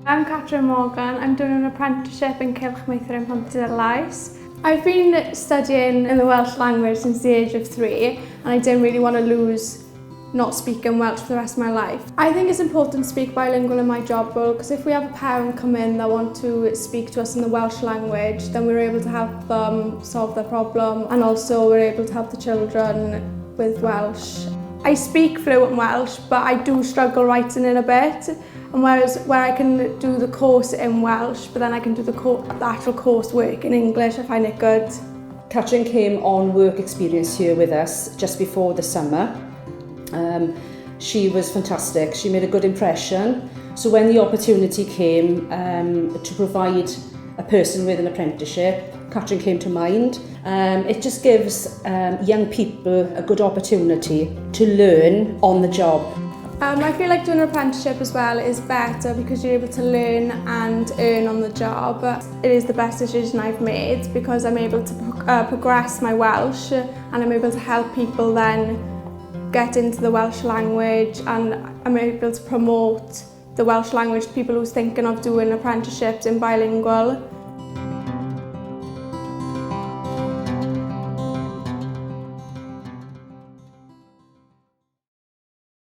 I'm Catrin Morgan. I'm doing an apprenticeship in Childcare in Prentis. I've been studying in the Welsh language since the age of 3 and I didn't really want to lose not speaking Welsh for the rest of my life. I think it's important to speak bilingual in my job role because if we have a parent come in that want to speak to us in the Welsh language, then we're able to help them solve their problem and also we're able to help the children with Welsh. I speak fluent Welsh, but I do struggle writing it a bit. And whereas where I can do the course in Welsh, but then I can do the actual coursework in English, I find it good. Catrin came on work experience here with us just before the summer. She was fantastic. She made a good impression. So when the opportunity came to provide a person with an apprenticeship, Catrin came to mind. It just gives young people a good opportunity to learn on the job. I feel like doing an apprenticeship as well is better because you're able to learn and earn on the job. It is the best decision I've made because I'm able to progress my Welsh and I'm able to help people then get into the Welsh language and I'm able to promote the Welsh language to people who's thinking of doing apprenticeships in bilingual.